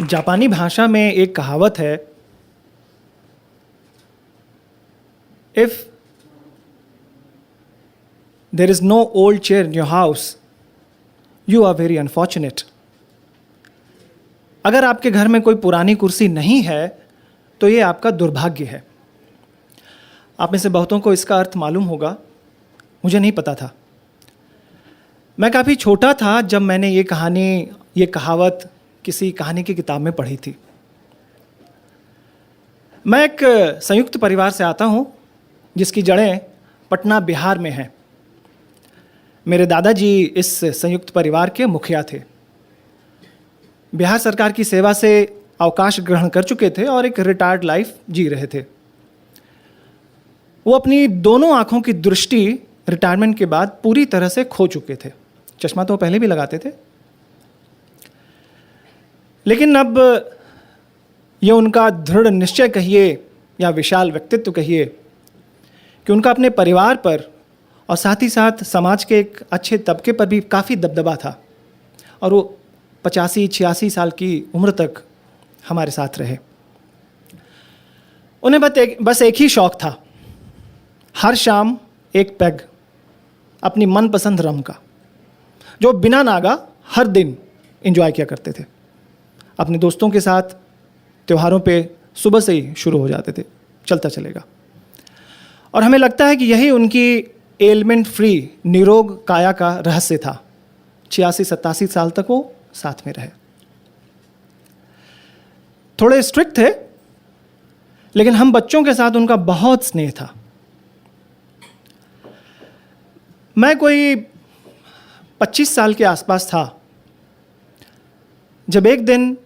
जापानी भाषा में एक कहावत है, if there is no old chair in your house you are very unfortunate. अगर आपके घर में कोई पुरानी कुर्सी नहीं है तो ये आपका दुर्भाग्य है। आप में से बहुतों को इसका अर्थ मालूम होगा, मुझे नहीं पता था। मैं काफ़ी छोटा था जब मैंने ये कहावत किसी कहानी की किताब में पढ़ी थी। मैं एक संयुक्त परिवार से आता हूँ जिसकी जड़ें पटना बिहार में हैं। मेरे दादाजी इस संयुक्त परिवार के मुखिया थे। बिहार सरकार की सेवा से अवकाश ग्रहण कर चुके थे और एक रिटायर्ड लाइफ जी रहे थे। वो अपनी दोनों आंखों की दृष्टि रिटायरमेंट के बाद पूरी तरह से खो चुके थे। चश्मा तो पहले भी लगाते थे, लेकिन अब ये उनका दृढ़ निश्चय कहिए या विशाल व्यक्तित्व कहिए कि उनका अपने परिवार पर और साथ ही साथ समाज के एक अच्छे तबके पर भी काफ़ी दबदबा था और वो 85-86 साल की उम्र तक हमारे साथ रहे। उन्हें बस एक ही शौक था, हर शाम एक पैग अपनी मनपसंद रम का, जो बिना नागा हर दिन एंजॉय किया करते थे। अपने दोस्तों के साथ त्योहारों पे सुबह से ही शुरू हो जाते थे, चलता चलेगा। और हमें लगता है कि यही उनकी एलिमेंट फ्री निरोग काया का रहस्य था। 86-87 साल तक वो साथ में रहे। थोड़े स्ट्रिक्ट थे, लेकिन हम बच्चों के साथ उनका बहुत स्नेह था। मैं कोई 25 साल के आसपास था जब एक दिन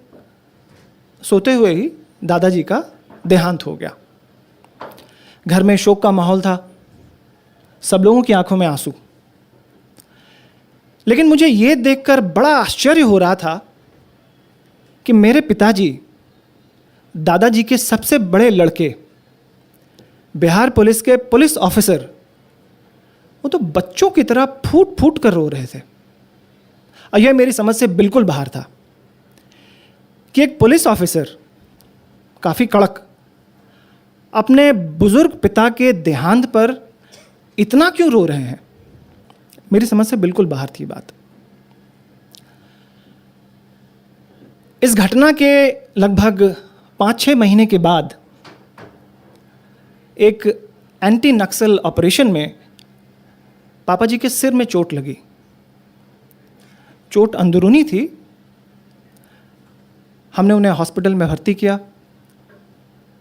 सोते हुए ही दादाजी का देहांत हो गया। घर में शोक का माहौल था, सब लोगों की आंखों में आंसू। लेकिन मुझे यह देखकर बड़ा आश्चर्य हो रहा था कि मेरे पिताजी, दादाजी के सबसे बड़े लड़के, बिहार पुलिस के पुलिस ऑफिसर, वो तो बच्चों की तरह फूट फूट कर रो रहे थे। और यह मेरी समझ से बिल्कुल बाहर था कि एक पुलिस ऑफिसर काफ़ी कड़क अपने बुजुर्ग पिता के देहांत पर इतना क्यों रो रहे हैं। मेरी समझ से बिल्कुल बाहर थी बात। इस घटना के लगभग 5-6 महीने के बाद एक एंटी नक्सल ऑपरेशन में पापा जी के सिर में चोट लगी। चोट अंदरूनी थी। हमने उन्हें हॉस्पिटल में भर्ती किया।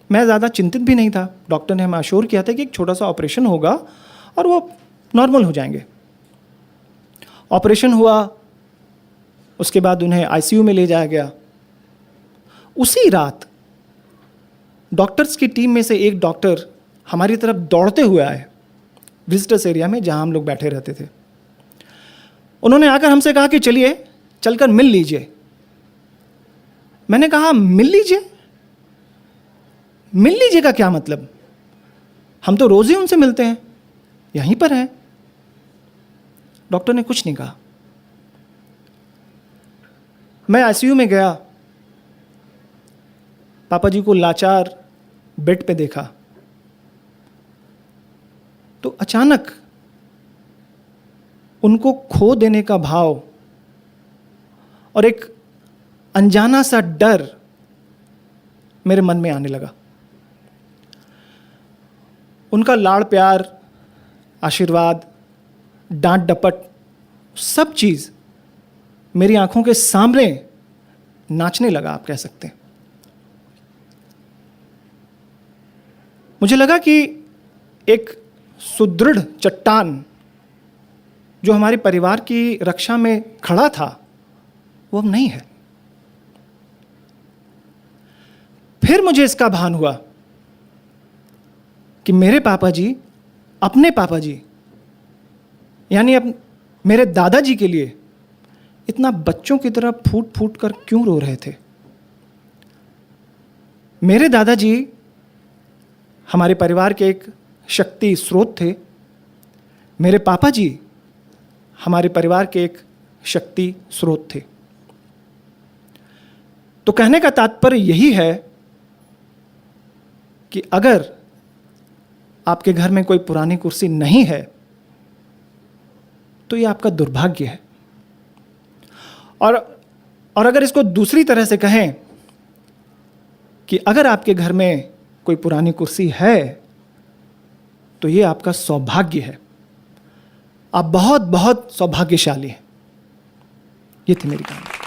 मैं ज़्यादा चिंतित भी नहीं था। डॉक्टर ने हमें अश्योर किया था कि एक छोटा सा ऑपरेशन होगा और वो नॉर्मल हो जाएंगे। ऑपरेशन हुआ, उसके बाद उन्हें आईसीयू में ले जाया गया। उसी रात डॉक्टर्स की टीम में से एक डॉक्टर हमारी तरफ दौड़ते हुए आए, विजिटर्स एरिया में जहां हम लोग बैठे रहते थे। उन्होंने आकर हमसे कहा कि चलिए चलकर मिल लीजिए। मैंने कहा मिल लीजिए? मिल लीजिए का क्या मतलब? हम तो रोज ही उनसे मिलते हैं, यहीं पर हैं। डॉक्टर ने कुछ नहीं कहा। मैं आईसीयू में गया, पापा जी को लाचार बेड पे देखा तो अचानक उनको खो देने का भाव और एक अनजाना सा डर मेरे मन में आने लगा। उनका लाड़ प्यार, आशीर्वाद, डांट डपट, सब चीज मेरी आंखों के सामने नाचने लगा, आप कह सकते हैं। मुझे लगा कि एक सुदृढ़ चट्टान जो हमारे परिवार की रक्षा में खड़ा था वो अब नहीं है। फिर मुझे इसका भान हुआ कि मेरे पापा जी, अपने पापा जी, यानी अब मेरे दादाजी के लिए इतना बच्चों की तरह फूट फूट कर क्यों रो रहे थे। मेरे दादाजी हमारे परिवार के एक शक्ति स्रोत थे। मेरे पापा जी हमारे परिवार के एक शक्ति स्रोत थे। तो कहने का तात्पर्य यही है कि अगर आपके घर में कोई पुरानी कुर्सी नहीं है तो यह आपका दुर्भाग्य है। और अगर इसको दूसरी तरह से कहें कि अगर आपके घर में कोई पुरानी कुर्सी है तो यह आपका सौभाग्य है। आप बहुत बहुत सौभाग्यशाली हैं। ये थी मेरी कहानी।